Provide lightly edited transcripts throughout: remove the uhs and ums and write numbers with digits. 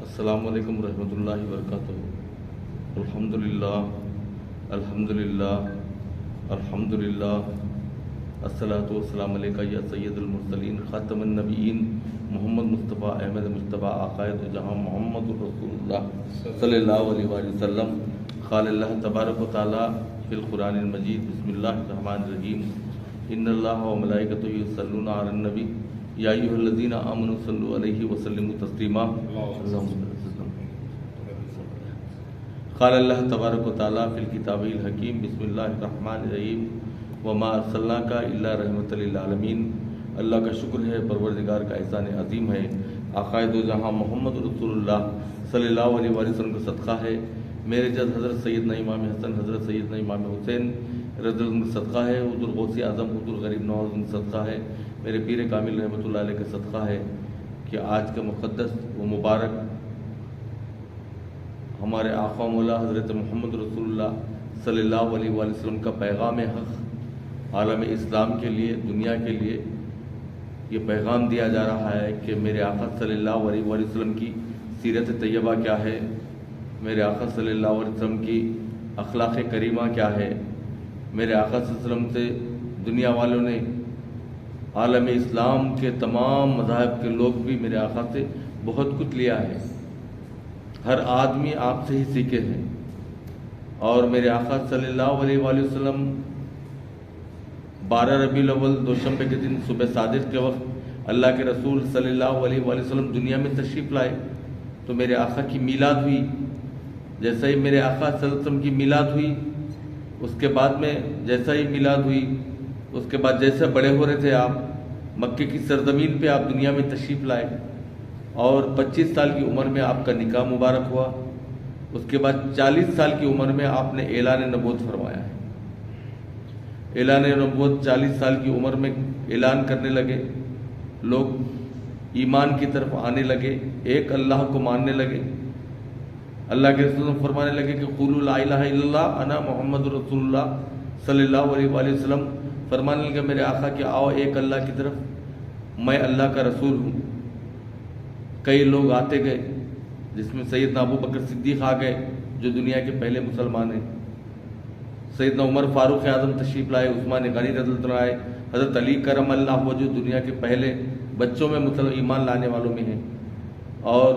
السلام علیکم ورحمۃ اللہ وبرکاتہ۔ الحمدللہ الحمدللہ الحمدللہ الصلاۃ والسلام علیکہ یا سید المرسلین خاتم النبیین محمد مصطفیٰ احمد مصطفیٰ آقائے دو جہاں محمد الرسول اللہ صلی اللہ علیہ وآلہ وسلم۔ قال اللہ تبارک و تعالیٰ فی القرآن المجید بسم اللہ الرحمن الرحیم ان اللہ وملائکتہ یصلون علی النبی یا ایھا الذین آمنوا صلوا علیہ وسلموا تسلیما۔ قال اللہ تبارک و تعالیٰ فی الکتاب الحکیم بسم اللہ الرحمن الرحیم وما ارسلناک الا رحمۃ للعالمین۔ اللہ کا شکر ہے، پروردگار کا احسان عظیم ہے، آقائے دو جہاں محمد رسول اللہ صلی اللہ علیہ وآلہ وسلم کا صدقہ ہے، میرے جد حضرت سیدنا امام حسن حضرت سیدنا امام حسین رضی اللہ عنہ کا صدقہ ہے، حضور غوث اعظم حضور غریب نواز کا صدقہ ہے، میرے پیر کامل رحمۃ اللہ علیہ کا صدقہ ہے کہ آج کا مقدس و مبارک ہمارے آقا مولا حضرت محمد رسول اللہ صلی اللہ علیہ وآلہ وسلم کا پیغام حق عالم اسلام کے لیے، دنیا کے لیے یہ پیغام دیا جا رہا ہے کہ میرے آقا صلی اللہ علیہ وآلہ وسلم کی سیرت طیبہ کیا ہے، میرے آقا صلی اللہ علیہ وسلم کی اخلاق کریمہ کیا ہے۔ میرے آقا صلی اللہ علیہ وسلم سے دنیا والوں نے، عالم اسلام کے تمام مذاہب کے لوگ بھی میرے آقا سے بہت کچھ لیا ہے، ہر آدمی آپ سے ہی سیکھے ہیں۔ اور میرے آقا صلی اللہ علیہ وآلہ وسلم 12 ربیع الاول دوشنبے کے دن صبح صادق کے وقت اللہ کے رسول صلی اللہ علیہ وآلہ وسلم دنیا میں تشریف لائے تو میرے آقا کی میلاد ہوئی۔ جیسا ہی میرے آقا صلی اللہ علیہ وسلم کی میلاد ہوئی، اس کے بعد میں جیسا ہی میلاد ہوئی، اس کے بعد جیسے بڑے ہو رہے تھے آپ، مکے کی سرزمین پہ آپ دنیا میں تشریف لائے اور 25 سال کی عمر میں آپ کا نکاح مبارک ہوا۔ اس کے بعد 40 سال کی عمر میں آپ نے اعلان نبوت فرمایا ہے۔ اعلان نبوت 40 سال کی عمر میں اعلان کرنے لگے، لوگ ایمان کی طرف آنے لگے، ایک اللہ کو ماننے لگے۔ اللہ کے رسول فرمانے لگے کہ قولوا لا الہ الا اللہ انا محمد رسول اللہ صلی اللہ علیہ وآلہ وسلم فرمانے لگے میرے آقا کہ آؤ ایک اللہ کی طرف، میں اللہ کا رسول ہوں۔ کئی لوگ آتے گئے، جس میں سیدنا ابو بکر صدیق آ گئے جو دنیا کے پہلے مسلمان ہیں، سیدنا عمر فاروق اعظم تشریف لائے، عثمان غنی رضی اللہ عنہ آئے، حضرت علی کرم اللہ وجہ دنیا کے پہلے بچوں میں ایمان لانے والوں میں ہیں، اور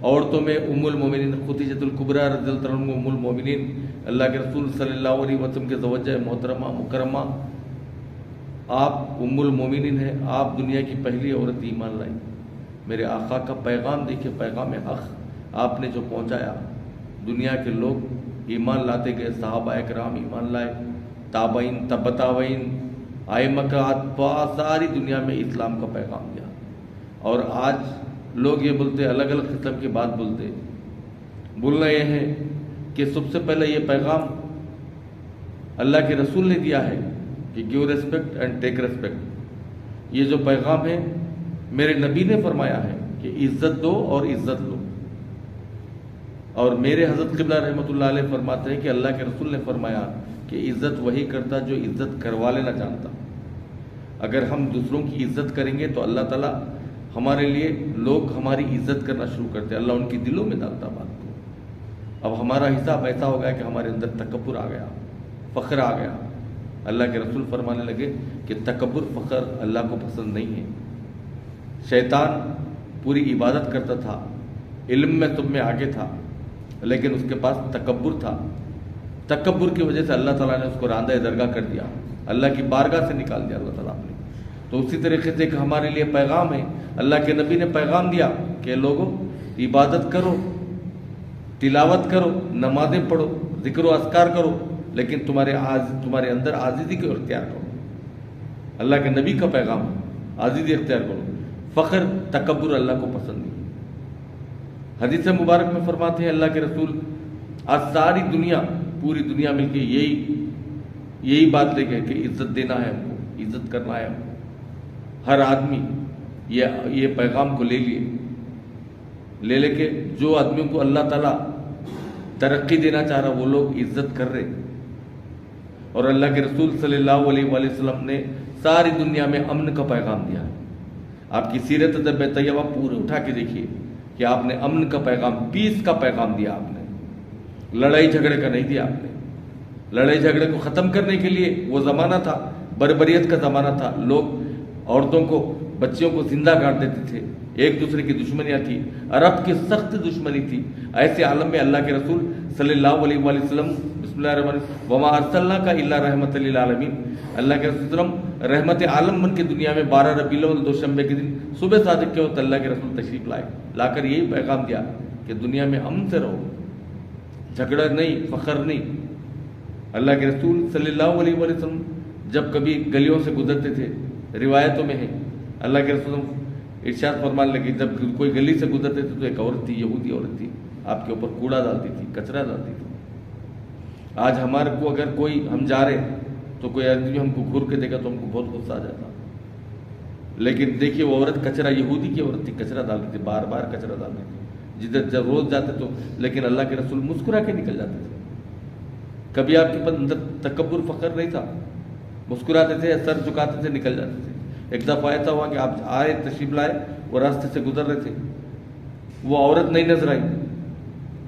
عورتوں میں ام المومنین خدیجہ الکبریٰ رضی اللہ عنہ ام المومنین، اللہ کے رسول صلی اللہ علیہ وسلم کے زوجہ محترمہ مکرمہ، آپ ام المومنین ہیں، آپ دنیا کی پہلی عورت ایمان لائی۔ میرے آقا کا پیغام دیکھیں، پیغام حق آپ نے جو پہنچایا، دنیا کے لوگ ایمان لاتے گئے، صحابہ اکرام ایمان لائے، تابعین تبع تابعین ائمہ کا ساری دنیا میں اسلام کا پیغام دیا۔ اور آج لوگ یہ بولتے، الگ الگ قسم کی بات بولتے، بولنا یہ ہے کہ سب سے پہلے یہ پیغام اللہ کے رسول نے دیا ہے کہ give respect and take respect. یہ جو پیغام ہے میرے نبی نے فرمایا ہے کہ عزت دو اور عزت لو، اور میرے حضرت قبلہ رحمۃ اللہ علیہ فرماتے ہیں کہ اللہ کے رسول نے فرمایا کہ عزت وہی کرتا جو عزت کروا لینا جانتا۔ اگر ہم دوسروں کی عزت کریں گے تو اللہ تعالیٰ ہمارے لیے، لوگ ہماری عزت کرنا شروع کرتے، اللہ ان کی دلوں میں ڈالتا بات کو۔ اب ہمارا حساب ایسا ہو گیا کہ ہمارے اندر تکبر آ گیا، فخر آ گیا۔ اللہ کے رسول فرمانے لگے کہ تکبر فخر اللہ کو پسند نہیں ہے۔ شیطان پوری عبادت کرتا تھا، علم میں تم میں آگے تھا، لیکن اس کے پاس تکبر تھا۔ تکبر کی وجہ سے اللہ تعالیٰ نے اس کو راندہ درگاہ کر دیا، اللہ کی بارگاہ سے نکال دیا اللہ تعالیٰ نے۔ تو اسی طریقے سے کہ ہمارے لیے پیغام ہے، اللہ کے نبی نے پیغام دیا کہ لوگوں عبادت کرو، تلاوت کرو، نمازیں پڑھو، ذکر و اذکار کرو، لیکن تمہارے اندر عاجزی کو اختیار کرو۔ اللہ کے نبی کا پیغام، عاجزی اختیار کرو۔ فخر تکبر اللہ کو پسند نہیں۔ حدیث مبارک میں فرماتے ہیں اللہ کے رسول، آج ساری دنیا، پوری دنیا مل کے یہی بات لے گئے کہ عزت دینا ہے ہم کو، عزت کرنا ہے ہم کو۔ ہر آدمی یہ پیغام کو لے کے جو آدمیوں کو اللہ تعالیٰ ترقی دینا چاہ رہا وہ لوگ عزت کر رہے، اور اللہ کے رسول صلی اللہ علیہ وآلہ وسلم نے ساری دنیا میں امن کا پیغام دیا ہے۔ آپ کی سیرت طیبہ پورے اٹھا کے دیکھیے، کہ آپ نے امن کا پیغام، پیس کا پیغام دیا، آپ نے لڑائی جھگڑے کا نہیں دیا۔ آپ نے لڑائی جھگڑے کو ختم کرنے کے لیے، وہ زمانہ تھا بربریت کا زمانہ تھا، لوگ عورتوں کو، بچیوں کو زندہ کاٹ دیتے تھے، ایک دوسرے کی دشمنیاں تھی، عرب کی سخت دشمنی تھی۔ ایسے عالم میں اللہ کے رسول صلی اللہ علیہ وآلہ وسلم، بسم اللہ الرحمن الرحیم، وما ارسلناک الا رحمۃ للعالمین، اللہ کے رسول وسلم رحمت عالم بن کے دنیا میں 12 ربیع الاول دوشنبے کے دن صبح صادق کے وقت اللہ کے رسول تشریف لائے، لا کر یہی پیغام دیا کہ دنیا میں امن سے رہو، جھگڑا نہیں، فخر نہیں۔ اللہ کے رسول صلی اللہ علیہ وآلہ وسلم جب کبھی گلیوں سے گزرتے تھے، روایتوں میں ہے، اللہ کے رسول ارشاد فرمان لگے، جب کوئی گلی سے گزرتے تھے تو ایک عورت تھی، یہودی عورت تھی، آپ کے اوپر کوڑا ڈالتی تھی، کچرا ڈالتی تھی۔ آج ہمارے کو اگر کوئی، ہم جا رہے تو کوئی آدمی ہم کو گھور کے دیکھا تو ہم کو بہت غصہ آ جاتا، لیکن دیکھیے وہ عورت کچرا، یہودی کی عورت تھی، کچرا ڈالتی تھی، بار بار کچرا ڈالتی تھی، جدھر جب روز جاتے تو، لیکن اللہ کے رسول مسکرا کے نکل جاتے تھے۔ کبھی آپ کے پاس اندر تکبر، فخر نہیں تھا، مسکراتے تھے، سر جھکاتے تھے، نکل جاتے تھے۔ ایک دفعہ ایسا ہوا کہ آپ آئے، تشریف لائے، وہ راستے سے گزر رہے تھے، وہ عورت نہیں نظر آئی،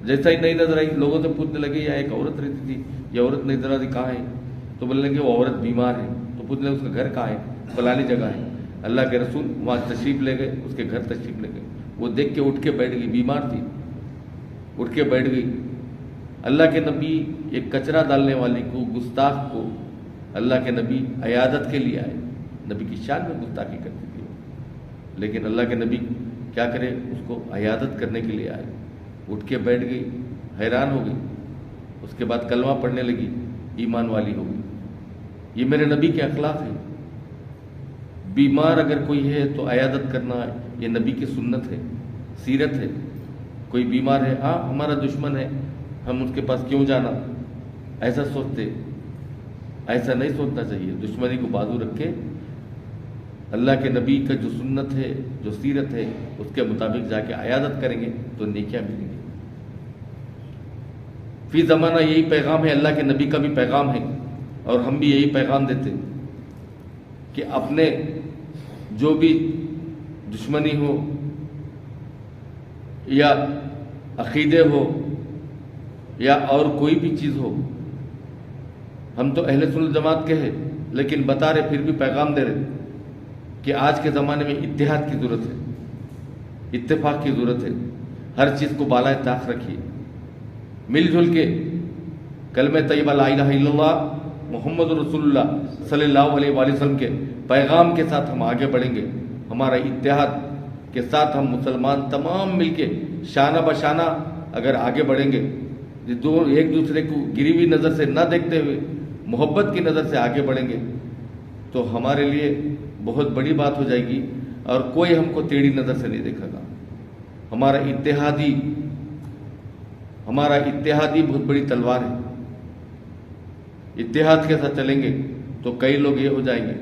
جیسا ہی نہیں نظر آئی لوگوں سے پوچھنے لگے یہاں ایک عورت رہتی تھی، یہ عورت نہیں نظر آتی، کہاں ہے؟ تو بولنے لگے وہ عورت بیمار ہے، تو پوچھنے لگے اس کا گھر کہاں ہے؟ فلانی جگہ ہے۔ اللہ کے رسول وہاں تشریف لے گئے، اس کے گھر تشریف لے گئے، وہ دیکھ کے اٹھ کے بیٹھ گئی، بیمار تھی، اٹھ کے بیٹھ گئی۔ اللہ کے نبی ایک کچرا ڈالنے والی کو، گستاخ کو، اللہ کے نبی عیادت کے لیے آئے، نبی کی شان میں گستاخی کرتی تھی، لیکن اللہ کے نبی کیا کرے، اس کو عیادت کرنے کے لیے آئے، اٹھ کے بیٹھ گئی، حیران ہو گئی، اس کے بعد کلمہ پڑھنے لگی، ایمان والی ہو گئی۔ یہ میرے نبی کے اخلاق ہیں، بیمار اگر کوئی ہے تو عیادت کرنا، یہ نبی کی سنت ہے، سیرت ہے۔ کوئی بیمار ہے، ہاں ہمارا دشمن ہے، ہم اس کے پاس کیوں جانا، ایسا سوچتے، ایسا نہیں سوچنا چاہیے۔ دشمنی کو بازو رکھ کے اللہ کے نبی کا جو سنت ہے، جو سیرت ہے، اس کے مطابق جا کے عیادت کریں گے تو نیکیاں ملیں گی۔ فی زمانہ یہی پیغام ہے، اللہ کے نبی کا بھی پیغام ہے، اور ہم بھی یہی پیغام دیتے کہ اپنے جو بھی دشمنی ہو یا عقیدے ہو یا اور کوئی بھی چیز ہو، ہم تو اہل سنت جماعت کے ہیں، لیکن بتا رہے، پھر بھی پیغام دے رہے کہ آج کے زمانے میں اتحاد کی ضرورت ہے، اتفاق کی ضرورت ہے، ہر چیز کو بالائے طاق رکھیے، مل جل کے کلمہ طیبہ لا الہ الا اللہ محمد رسول اللہ صلی اللہ علیہ وآلہ وسلم کے پیغام کے ساتھ ہم آگے بڑھیں گے۔ ہمارا اتحاد کے ساتھ ہم مسلمان تمام مل کے شانہ بشانہ اگر آگے بڑھیں گے، ایک دوسرے کو گری ہوئی نظر سے نہ دیکھتے ہوئے محبت کی نظر سے آگے بڑھیں گے تو ہمارے لیے بہت بڑی بات ہو جائے گی، اور کوئی ہم کو ٹیڑھی نظر سے نہیں دیکھے گا۔ ہمارا اتحادی بہت بڑی تلوار ہے، اتحاد کے ساتھ چلیں گے تو کئی لوگ یہ ہو جائیں گے۔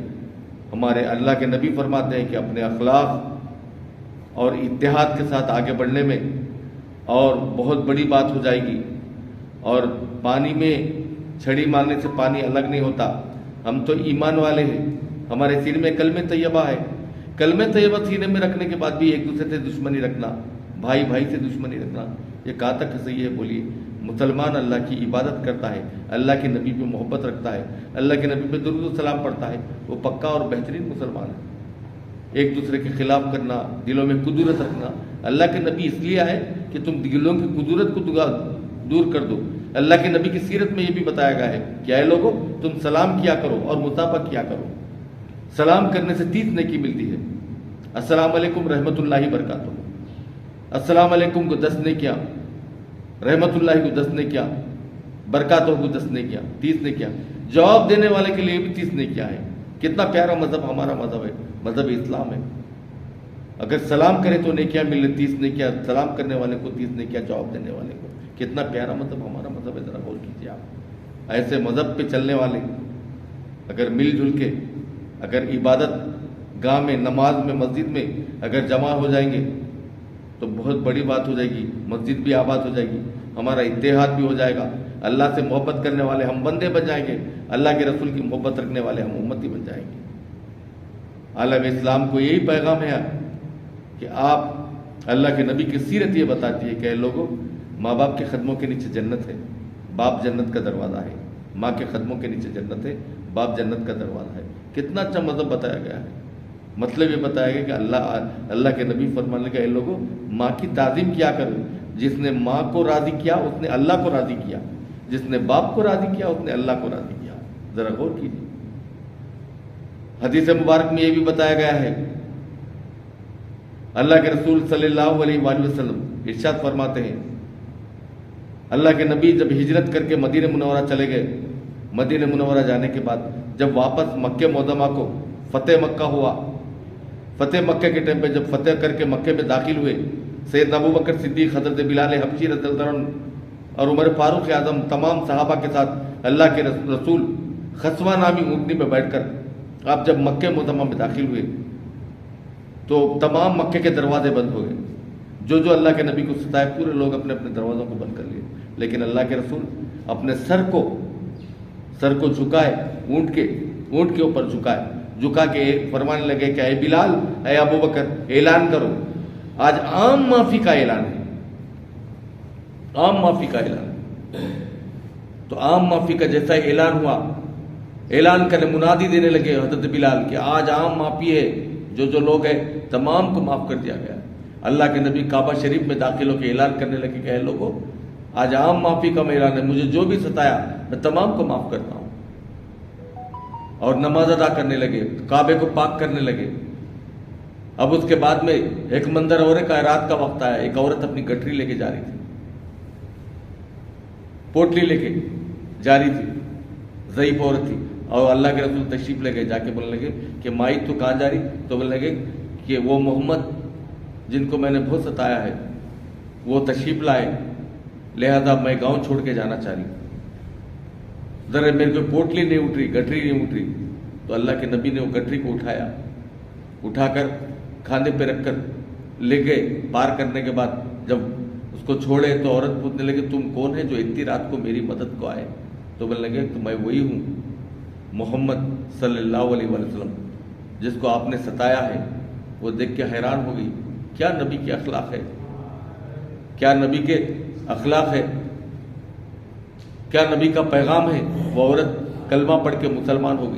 ہمارے اللہ کے نبی فرماتے ہیں کہ اپنے اخلاق اور اتحاد کے ساتھ آگے بڑھنے میں اور بہت بڑی بات ہو جائے گی، اور پانی میں چھڑی مارنے سے پانی الگ نہیں ہوتا۔ ہم تو ایمان والے ہیں، ہمارے سینے میں کلمہ طیبہ ہے، کلمہ طیبہ سینے میں رکھنے کے بعد بھی ایک دوسرے سے دشمنی رکھنا، بھائی بھائی سے دشمنی رکھنا، یہ کہاں تک صحیح ہے؟ بولیے۔ مسلمان اللہ کی عبادت کرتا ہے، اللہ کے نبی پہ محبت رکھتا ہے، اللہ کے نبی پہ درود و سلام پڑھتا ہے، وہ پکا اور بہترین مسلمان ہے۔ ایک دوسرے کے خلاف کرنا، دلوں میں قدورت رکھنا، اللہ کے نبی اس لیے آئے کہ تم دلوں کی قدورت کو دور کر دو۔ اللہ کے نبی کی سیرت میں یہ بھی بتایا گیا ہے کہ اے لوگوں، تم سلام کیا کرو اور مصافحہ کیا کرو۔ سلام کرنے سے 30 نیکی ملتی ہے۔ السلام علیکم رحمۃ اللہ وبرکاتہ، السلام علیکم کو 10 نیکیاں، رحمۃ اللہ کو 10 نیکیاں، برکاتہ کو 10 نیکیاں، 30 نیکیاں۔ جواب دینے والے کے لیے بھی 30 نیکیاں ہیں۔ کتنا پیارا مذہب ہمارا مذہب ہے، مذہب اسلام ہے۔ اگر سلام کرے تو نیکیاں ملے، 30 نیکیاں، سلام کرنے والے کو 30 نیکیاں، جواب دینے والے کو۔ کتنا پیارا مذہب ہمارا مذہب ہے، ذرا غور کیجیے آپ۔ ایسے مذہب پہ چلنے والے اگر مل جل کے، اگر عبادت گاہ میں، نماز میں، مسجد میں اگر جمع ہو جائیں گے تو بہت بڑی بات ہو جائے گی، مسجد بھی آباد ہو جائے گی، ہمارا اتحاد بھی ہو جائے گا، اللہ سے محبت کرنے والے ہم بندے بن جائیں گے، اللہ کے رسول کی محبت رکھنے والے ہم امتی بن جائیں گے۔ عالم اسلام کو یہی پیغام ہے کہ آپ اللہ کے نبی کی سیرت یہ بتاتی ہے کہ اے لوگوں، ماں باپ کے قدموں کے نیچے جنت ہے، باپ جنت کا دروازہ ہے، ماں کے قدموں کے نیچے جنت ہے، باپ جنت کا دروازہ ہے۔ کتنا اچھا مذہب بتایا گیا ہے۔ مطلب یہ بتایا گیا کہ اللہ کے نبی فرمانے لگے اے لوگوں، ماں کی تعظیم کیا کرو، جس نے ماں کو راضی کیا اس نے اللہ کو راضی کیا، جس نے باپ کو راضی کیا اس نے اللہ کو راضی کیا۔ ذرا غور کیجیے، حدیث مبارک میں یہ بھی بتایا گیا ہے، اللہ کے رسول صلی اللہ علیہ وآلہ وسلم ارشاد فرماتے ہیں، اللہ کے نبی جب ہجرت کر کے مدینہ منورہ چلے گئے، مدینہ منورہ جانے کے بعد جب واپس مکہ معظمہ کو فتح مکہ ہوا، فتح مکہ کے ٹائم پہ جب فتح کر کے مکہ میں داخل ہوئے، سیدنا ابوبکر صدیق، حضرت بلال حبشی رضی اللہ عنہ اور عمر فاروق اعظم تمام صحابہ کے ساتھ اللہ کے رسول خصوہ نامی اونٹنی پہ بیٹھ کر آپ جب مکہ معظمہ میں داخل ہوئے تو تمام مکے کے دروازے بند ہو گئے۔ جو اللہ کے نبی کو ستائے پورے لوگ اپنے اپنے دروازوں کو بند کر لیے، لیکن اللہ کے رسول اپنے سر کو جھکائے، اونٹ کے اوپر جھکا کے فرمانے لگے کہ اے بلال، اے ابوبکر، اعلان کرو، آج عام معافی کا اعلان ہے، عام معافی کا اعلان۔ تو عام معافی کا جیسا اعلان ہوا، اعلان کرنے منادی دینے لگے حضرت بلال کہ آج عام معافی ہے، جو لوگ ہیں تمام کو معاف کر دیا گیا۔ اللہ کے نبی کعبہ شریف میں داخل ہو کے اعلان کرنے لگے کہ اے لوگوں، آج عام معافی کا اعلان ہے، مجھے جو بھی ستایا میں تمام کو معاف کرتا ہوں۔ اور نماز ادا کرنے لگے، کعبے کو پاک کرنے لگے۔ اب اس کے بعد میں ایک منظر اور کا رات کا وقت آیا، ایک عورت اپنی گٹری لے کے جا رہی تھی، پوٹلی لے کے جا رہی تھی، ضعیف عورت تھی، اور اللہ کے رسول تشریف لے گئے، جا کے بولنے لگے کہ مائی تو کہاں جا رہی؟ تو بولنے لگے کہ وہ محمد جن کو میں نے بہت ستایا ہے وہ تشریف لائے، لہذا میں گاؤں چھوڑ کے جانا چاہ رہی ہوں۔ ذرا میرے کو پوٹلی نہیں اٹھ رہی، گٹری نہیں اٹھ رہی۔ تو اللہ کے نبی نے وہ گٹری کو اٹھا کر کھانے پہ رکھ کر لے گئے۔ پار کرنے کے بعد جب اس کو چھوڑے تو عورت پوچھنے لگے تم کون ہے جو اتنی رات کو میری مدد کو آئے؟ تو بولنے لگے تو میں وہی ہوں، محمد صلی اللہ علیہ وسلم جس کو آپ نے ستایا ہے۔ وہ دیکھ کے حیران ہو گئی، کیا نبی کے اخلاق ہے، کیا نبی کے اخلاق ہے، کیا نبی کا پیغام ہے۔ وہ عورت کلمہ پڑھ کے مسلمان ہو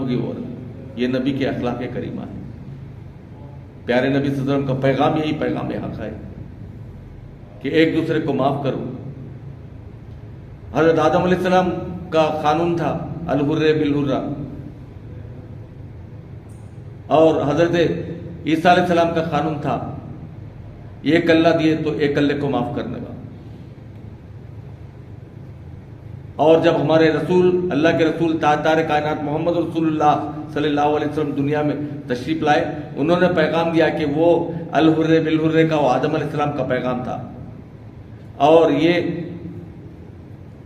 گئی وہ عورت۔ یہ نبی کے اخلاق کریمہ ہے۔ پیارے نبی صلی اللہ علیہ وسلم کا پیغام یہی پیغام حق ہے کہ ایک دوسرے کو معاف کرو۔ حضرت آدم علیہ السلام کا قانون تھا الحر بالحرہ، اور حضرت عیسیٰ علیہ السلام کا قانون تھا ایک اللہ دیے تو ایک اللہ کو معاف کرنے کا۔ اور جب ہمارے رسول، اللہ کے رسول تاجدار کائنات محمد رسول اللہ صلی اللہ علیہ وسلم دنیا میں تشریف لائے، انہوں نے پیغام دیا کہ وہ الحر بالحرہ کا وہ آدم علیہ السلام کا پیغام تھا، اور یہ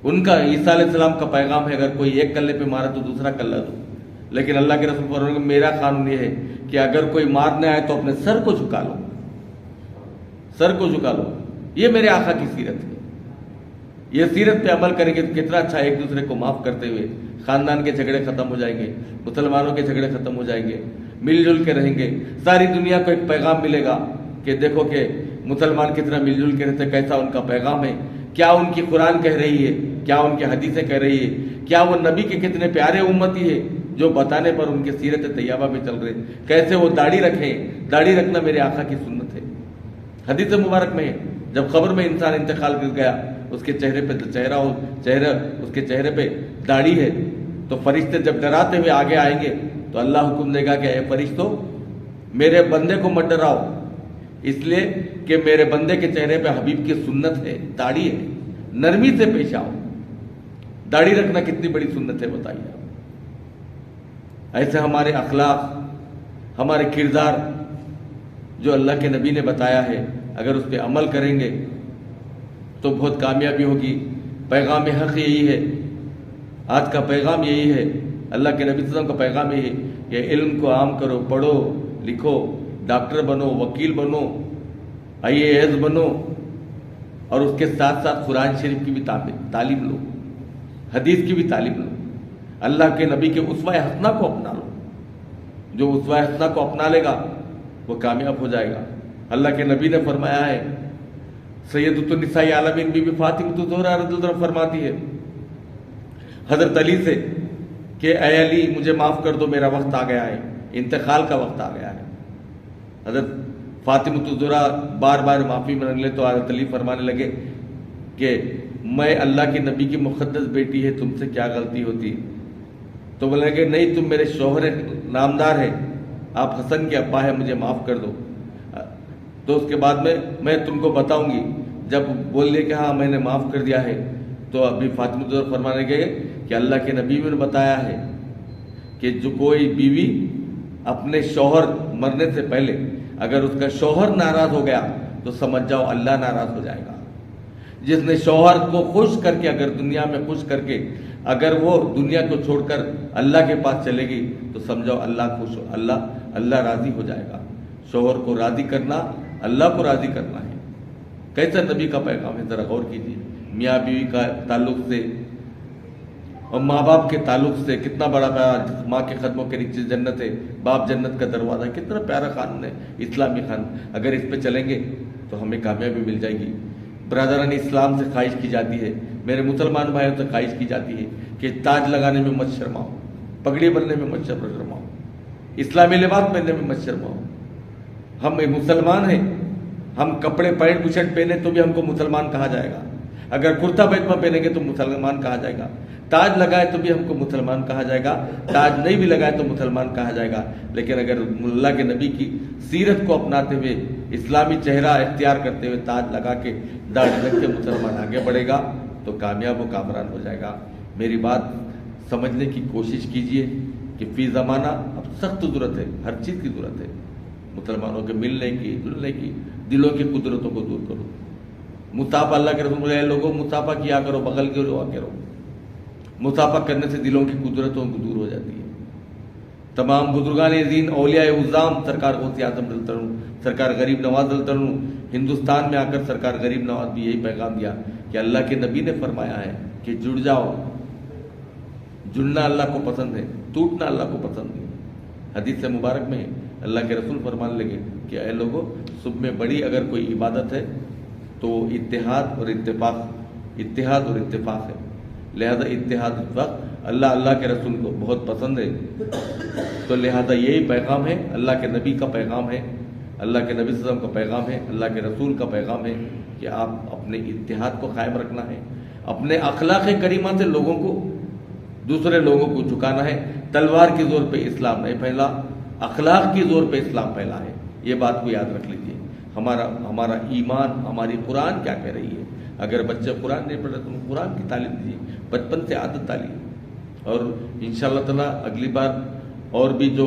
ان کا عیسیٰ علیہ السلام کا پیغام ہے اگر کوئی ایک کلے پہ مارا تو دوسرا کلہ دو۔ لیکن اللہ کے رسول فرماتے ہیں میرا قانون یہ ہے کہ اگر کوئی مارنے آئے تو اپنے سر کو جھکا لو۔ یہ میرے آقا کی سیرت ہے۔ یہ سیرت پہ عمل کریں گے تو کتنا اچھا، ایک دوسرے کو معاف کرتے ہوئے خاندان کے جھگڑے ختم ہو جائیں گے، مسلمانوں کے جھگڑے ختم ہو جائیں گے، مل جل کے رہیں گے۔ ساری دنیا کو ایک پیغام ملے گا کہ دیکھو کہ مسلمان کتنا مل جل کے رہتے، کیسا ان کا پیغام ہے، کیا ان کی قرآن کہہ رہی ہے، کیا ان کی حدیثیں کہہ رہی ہے، کیا وہ نبی کے کتنے پیارے امتی ہے جو بتانے پر ان کی سیرت طیبہ پہ چل رہے، کیسے وہ داڑھی رکھیں۔ داڑھی رکھنا میرے آقا کی سنت ہے۔ حدیث مبارک میں جب قبر میں انسان انتقال کر گیا، اس کے چہرے پہ اس کے چہرے پہ داڑھی ہے، تو فرشتے جب ڈراتے ہوئے آگے آئیں گے تو اللہ حکم دے گا کہ اے فرشتوں میرے بندے کو مت ڈراؤ، اس لیے کہ میرے بندے کے چہرے پہ حبیب کی سنت ہے، داڑھی ہے، نرمی سے پیش آؤ۔ داڑھی رکھنا کتنی بڑی سنت ہے بتائیے آپ۔ ایسے ہمارے اخلاق، ہمارے کردار جو اللہ کے نبی نے بتایا ہے، اگر اس پہ عمل کریں گے تو بہت کامیابی ہوگی۔ پیغام حق یہی ہے، آج کا پیغام یہی ہے، اللہ کے نبی صلی اللہ علیہ وسلم کا پیغام یہی ہے کہ علم کو عام کرو، پڑھو لکھو، ڈاکٹر بنو، وکیل بنو، IAS بنو، اور اس کے ساتھ ساتھ قرآن شریف کی بھی تعلیم لو، حدیث کی بھی تعلیم لو، اللہ کے نبی کے اسوہ حسنہ کو اپنا لو۔ جو اسوہ حسنہ کو اپنا لے گا وہ کامیاب ہو جائے گا۔ اللہ کے نبی نے فرمایا ہے، سیدۃ النساء عالمین بی بی فاطمہ الزہرا رضی اللہ عنہا فرماتی ہے حضرت علی سے کہ اے علی مجھے معاف کر دو، میرا وقت آ گیا ہے، انتقال کا وقت آ گیا ہے۔ حضرت فاطمہ الزہرا بار بار معافی مانگ لے تو حضرت علی فرمانے لگے کہ میں اللہ کے نبی کی مقدس بیٹی ہے، تم سے کیا غلطی ہوتی؟ تو بولے کہ نہیں، تم میرے شوہر نامدار ہیں، آپ حسن کے ابا ہیں، مجھے معاف کر دو۔ تو اس کے بعد میں تم کو بتاؤں گی۔ جب بول لے کہ ہاں میں نے معاف کر دیا ہے، تو ابھی فاطمہ الزہرا فرمانے لگے کہ اللہ کے نبی نے بتایا ہے کہ جو کوئی بیوی اپنے شوہر مرنے سے پہلے اگر اس کا شوہر ناراض ہو گیا تو سمجھ جاؤ اللہ ناراض ہو جائے گا۔ جس نے شوہر کو خوش کر کے، اگر دنیا میں خوش کر کے اگر وہ دنیا کو چھوڑ کر اللہ کے پاس چلے گی تو سمجھو اللہ خوش ہو، اللہ راضی ہو جائے گا۔ شوہر کو راضی کرنا اللہ کو راضی کرنا ہے۔ کیسا نبی کا پیغام ہے، ذرا غور کیجیے۔ میاں بیوی کا تعلق سے اور ماں باپ کے تعلق سے کتنا بڑا پیارا، ماں کے قدموں کے نیچے جنت ہے، باپ جنت کا دروازہ ہے، کتنا پیارا قانون ہے اسلامی قانون۔ اگر اس پہ چلیں گے تو ہمیں کامیابی مل جائے گی۔ برادران اسلام سے خواہش کی جاتی ہے، میرے مسلمان بھائیوں سے خواہش کی جاتی ہے کہ تاج لگانے میں مت شرماؤ، پگڑی بننے میں مت شرماؤ، اسلامی لباس پہننے میں مت شرماؤ۔ ہم مسلمان ہیں، ہم کپڑے پینٹ بو شرٹ پہنے تو بھی ہم کو مسلمان کہا جائے گا، اگر کرتا پیجامہ پہنیں گے تو مسلمان کہا جائے گا، تاج لگائے تو بھی ہم کو مسلمان کہا جائے گا، تاج نہیں بھی لگائے تو مسلمان کہا جائے گا۔ لیکن اگر اللہ کے نبی کی سیرت کو اپناتے ہوئے، اسلامی چہرہ اختیار کرتے ہوئے، تاج لگا کے داڑھی رکھ کے مسلمان آگے بڑھے گا تو کامیاب و کامران ہو جائے گا۔ میری بات سمجھنے کی کوشش کیجئے کہ فی زمانہ اب سخت ضرورت ہے، ہر چیز کی ضرورت ہے، مسلمانوں کے ملنے کی، جلنے کی، دلوں کی قدرتوں کو دور کرو۔ مصافحہ، اللہ کے رسول بولے لوگوں مصافحہ کیا کرو، بغل کے ہوا کرو۔ مصافحہ کرنے سے دلوں کی قدرتوں کو دور ہو جاتی ہے۔ تمام بزرگان دین، اولیاء اعظام، سرکار غوث اعظم رضی اللہ عنہ، سرکار غریب نواز رضی اللہ عنہ، ہندوستان میں آ کر سرکار غریب نواز بھی یہی پیغام دیا کہ اللہ کے نبی نے فرمایا ہے کہ جڑ جاؤ۔ جڑنا اللہ کو پسند ہے، ٹوٹنا اللہ کو پسند نہیں۔ حدیث مبارک میں اللہ کے رسول فرمانے لگے کہ اے لوگوں، صبح میں بڑی اگر کوئی عبادت ہے تو اتحاد اور اتفاق ہے، لہذا اتحاد اتفاق اللہ کے رسول کو بہت پسند ہے۔ تو لہذا یہی پیغام ہے، اللہ کے نبی کا پیغام ہے، اللہ کے نبی صلی اللہ علیہ وسلم کا پیغام ہے، اللہ کے رسول کا پیغام ہے کہ آپ اپنے اتحاد کو قائم رکھنا ہے، اپنے اخلاق کریمہ سے دوسرے لوگوں کو جھکانا ہے۔ تلوار کی زور پہ اسلام نہیں پھیلا، اخلاق کی زور پہ اسلام پھیلا ہے۔ یہ بات کو یاد رکھ لیجیے۔ ہمارا ایمان، ہماری قرآن کیا کہہ رہی ہے۔ اگر بچے قرآن نہیں پڑھ رہے تو قرآن کی تعلیم دیجیے، بچپن سے عادت ڈالیے، اور انشاءاللہ تعالیٰ اگلی بار اور بھی جو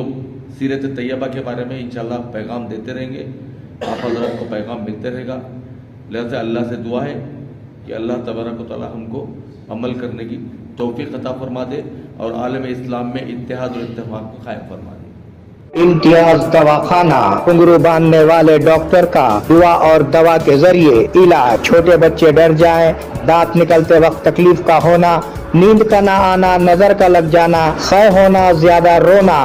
سیرت طیبہ کے بارے میں انشاءاللہ پیغام دیتے رہیں گے، آپ حضرات کو پیغام ملتے رہے گا۔ لہذا اللہ سے دعا ہے کہ اللہ تبارک و تعالیٰ ہم کو عمل کرنے کی توفیق عطا فرما دے اور عالم اسلام میں اتحاد اور اتفاق کو قائم فرما دے۔ امتیاز دواخانہ، گھنگرو باندھنے والے ڈاکٹر کا دعا اور دوا کے ذریعے علاج۔ چھوٹے بچے ڈر جائیں، دانت نکلتے وقت تکلیف کا ہونا، نیند کا نہ آنا، نظر کا لگ جانا، خے ہونا، زیادہ رونا،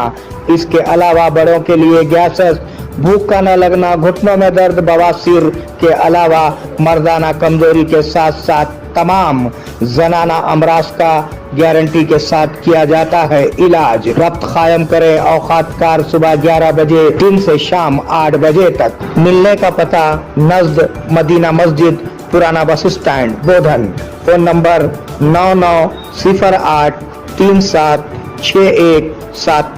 اس کے علاوہ بڑوں کے لیے گیسز، بھوک کا نہ لگنا، گھٹنوں میں درد، بواسیر کے علاوہ مردانہ کمزوری کے ساتھ ساتھ تمام زنانہ امراض کا گارنٹی کے ساتھ کیا جاتا ہے علاج۔ ربط قائم کریں، اوقات کار صبح 11 بجے دن سے شام 8 بجے تک۔ ملنے کا پتہ نزد مدینہ مسجد، پرانا بس اسٹینڈ، بودھن۔ Phone number 9908376171